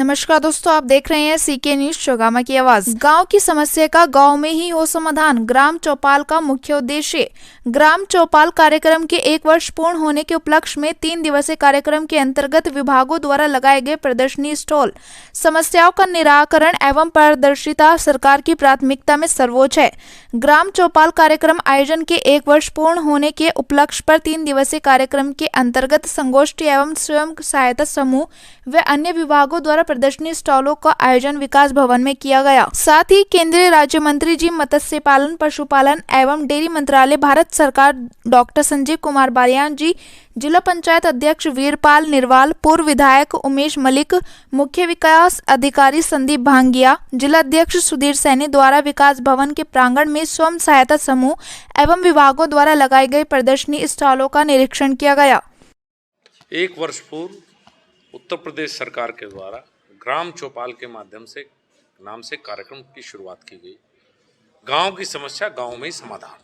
नमस्कार दोस्तों, आप देख रहे हैं सीके न्यूज चौगामा की आवाज। गांव की समस्या का गांव में ही हो समाधान, ग्राम चौपाल का मुख्य उद्देश्य। ग्राम चौपाल कार्यक्रम के 1 वर्ष पूर्ण होने के उपलक्ष्य में 3 दिवसीय कार्यक्रम के अंतर्गत विभागों द्वारा लगाए गए प्रदर्शनी स्टॉल, समस्याओं का निराकरण एवं पारदर्शिता सरकार की प्राथमिकता में सर्वोच्च है। ग्राम चौपाल कार्यक्रम आयोजन के 1 वर्ष पूर्ण होने के उपलक्ष्य पर 3 दिवसीय कार्यक्रम के अंतर्गत संगोष्ठी एवं स्वयं सहायता समूह व अन्य विभागों द्वारा प्रदर्शनी स्टॉलों का आयोजन विकास भवन में किया गया। साथ ही केंद्रीय राज्य मंत्री जी मत्स्य पालन, पशुपालन एवं डेयरी मंत्रालय, भारत सरकार, डॉक्टर संजीव कुमार बालियान जी, जिला पंचायत अध्यक्ष वीरपाल निर्वाल, पूर्व विधायक उमेश मलिक, मुख्य विकास अधिकारी संदीप भांगिया, जिला अध्यक्ष सुधीर सैनी द्वारा विकास भवन के प्रांगण में स्वयं सहायता समूह एवं विभागों द्वारा लगाए गए प्रदर्शनी स्टॉलों का निरीक्षण किया गया। 1 वर्ष पूर्व उत्तर प्रदेश सरकार के द्वारा ग्राम चौपाल के माध्यम से नाम से कार्यक्रम की शुरुआत की गई। गांव की समस्या गांव में ही समाधान।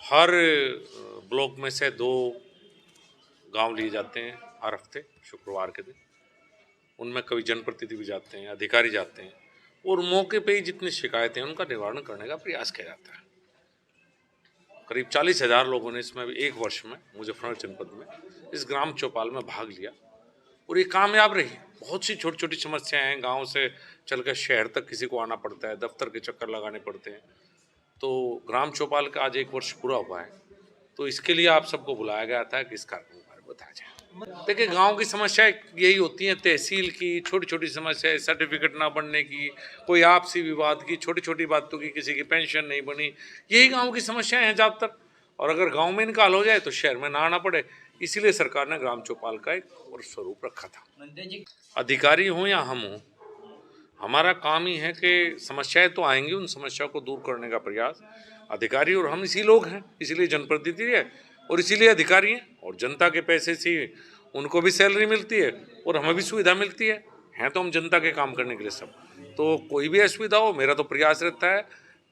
हर ब्लॉक में से 2 गांव लिए जाते हैं हर हफ्ते शुक्रवार के दिन। उनमें कभी जनप्रतिनिधि भी जाते हैं, अधिकारी जाते हैं और मौके पे ही जितनी शिकायतें हैं उनका निवारण करने का प्रयास किया जाता है। करीब 40,000 लोगों ने इसमें 1 वर्ष में मुजफ्फरनगर जनपद में इस ग्राम चौपाल में भाग लिया और ये कामयाब रही। बहुत सी छोटी छोटी समस्याएं हैं, गांव से चलकर शहर तक किसी को आना पड़ता है, दफ्तर के चक्कर लगाने पड़ते हैं। तो ग्राम चौपाल का आज 1 वर्ष पूरा हुआ है, तो इसके लिए आप सबको बुलाया गया था कि इस कार्यक्रम के बारे में बताया जाए। देखिए, गाँव की समस्या यही होती है, तहसील की छोटी छोटी समस्या, सर्टिफिकेट ना बनने की, कोई आपसी विवाद की, छोटी छोटी बातों की, किसी की पेंशन नहीं बनी, यही गाँव की समस्याएं हैं ज़्यादातर। और अगर गाँव में इनका हल हो जाए तो शहर में ना आना पड़े, इसीलिए सरकार ने ग्राम चौपाल का एक और स्वरूप रखा था। अधिकारी हों या हम हों, हमारा काम ही है कि समस्याएं तो आएंगी, उन समस्याओं को दूर करने का प्रयास। अधिकारी और हम इसी लोग हैं, इसीलिए जनप्रतिनिधि है और इसीलिए अधिकारी हैं। और जनता के पैसे से उनको भी सैलरी मिलती है और हमें भी सुविधा मिलती है। हैं तो हम जनता के काम करने के लिए सब। तो कोई भी असुविधा हो, मेरा तो प्रयास रहता है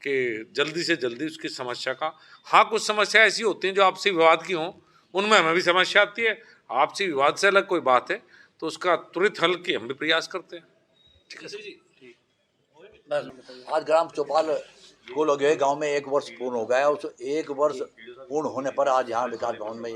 कि जल्दी से जल्दी उसकी समस्या का। हाँ, कुछ समस्या ऐसी होती हैं जो आपसी विवाद की हों, उनमें हमें भी समस्या आती है। आपसी विवाद से अलग कोई बात है तो उसका त्वरित हल की हम भी प्रयास करते हैं। ठीक है जी। आज ग्राम चौपाल को लोग गांव में 1 वर्ष पूर्ण हो गया। उस 1 वर्ष पूर्ण होने पर आज यहाँ विकास भवन में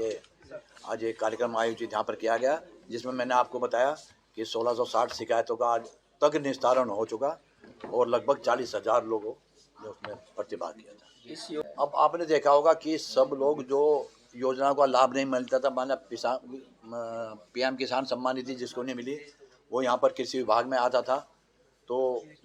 आज एक कार्यक्रम आयोजित यहाँ पर किया गया, जिसमें मैंने आपको बताया कि 1660 शिकायतों का आज तक निस्तारण हो चुका और लगभग 40,000 लोगों ने उसमें प्रतिभाग किया था। अब आपने देखा होगा कि सब लोग जो योजनाओं का लाभ नहीं मिलता था, माना PM किसान सम्मान निधि जिसको नहीं मिली, वो यहाँ पर कृषि विभाग में आता था तो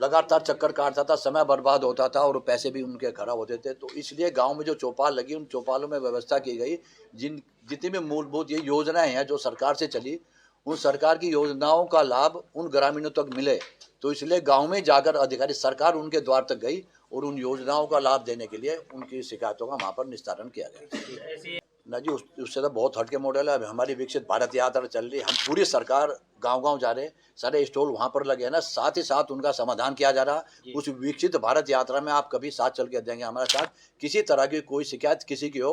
लगातार चक्कर काटता था, समय बर्बाद होता था और पैसे भी उनके खराब होते थे। तो इसलिए गांव में जो चौपाल लगी, उन चौपालों में व्यवस्था की गई, जितनी भी मूलभूत ये योजनाएं हैं जो सरकार से चली, उन सरकार की योजनाओं का लाभ उन ग्रामीणों तक मिले। तो इसलिए गांव में जाकर अधिकारी, सरकार उनके द्वार तक गई और उन योजनाओं का लाभ देने के लिए उनकी शिकायतों का वहाँ पर निस्तारण किया गया। ना जी, उससे तो बहुत हटके मॉडल है। अब हमारी विकसित भारत यात्रा चल रही है, हम पूरी सरकार गांव-गांव जा रहे हैं, सारे स्टॉल वहां पर लगे हैं ना, साथ ही साथ उनका समाधान किया जा रहा। उस विकसित भारत यात्रा में आप कभी साथ चल के देंगे हमारे साथ, किसी तरह की कोई शिकायत किसी की हो,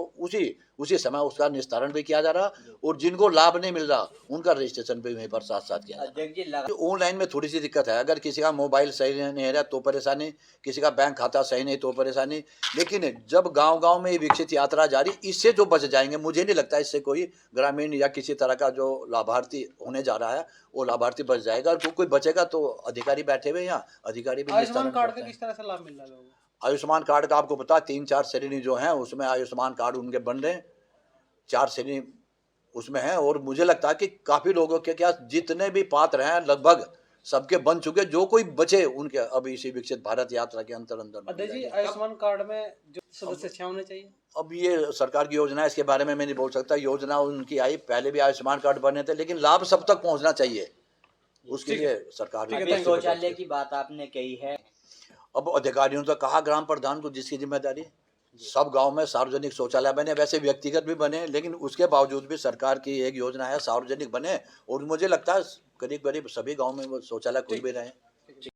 उसी समय उसका निस्तारण भी किया जा रहा और जिनको लाभ नहीं मिल रहा उनका रजिस्ट्रेशन भी वहीं पर साथ साथ किया जा रहा। ऑनलाइन में थोड़ी सी दिक्कत है, अगर किसी का मोबाइल सही नहीं है तो परेशानी, किसी का बैंक खाता सही नहीं तो परेशानी। लेकिन जब गाँव-गाँव में विकसित यात्रा जारी, इससे जो बच जाएंगे, मुझे नहीं लगता इससे कोई ग्रामीण या किसी तरह का जो लाभार्थी होने जा रहा है वो लाभार्थी बच जाएगा। और कोई बचेगा तो अधिकारी बैठे हुए यहाँ, अधिकारी भी। आयुष्मान कार्ड का किस तरह से लाभ मिल रहा है? आयुष्मान कार्ड का आपको पता 3-4 श्रेणी जो हैं उसमें आयुष्मान कार्ड उनके बन रहे हैं, 4 श्रेणी उसमें हैं। और मुझे लगता है कि काफी लोगों के क्या जितने भी पात्र हैं लगभग सबके बन चुके, जो कोई बचे उनके अब इसी विकसित भारत यात्रा के अंदर। जी, आयुष्मान कार्ड में जो सदस्य होने चाहिए, अब ये सरकार की योजना है, इसके बारे में मैं नहीं बोल सकता। योजना उनकी आई, पहले भी आयुष्मान कार्ड बने थे, लेकिन लाभ सब तक पहुंचना चाहिए, उसके लिए सरकार। शौचालय की बात आपने कही है, अब अधिकारियों ने तो कहा ग्राम प्रधान को, जिसकी जिम्मेदारी, सब गांव में सार्वजनिक शौचालय बने, वैसे व्यक्तिगत भी बने, लेकिन उसके बावजूद भी सरकार की एक योजना है सार्वजनिक बने और मुझे लगता है करीब करीब सभी गाँव में वो शौचालय खुल भी रहे हैं।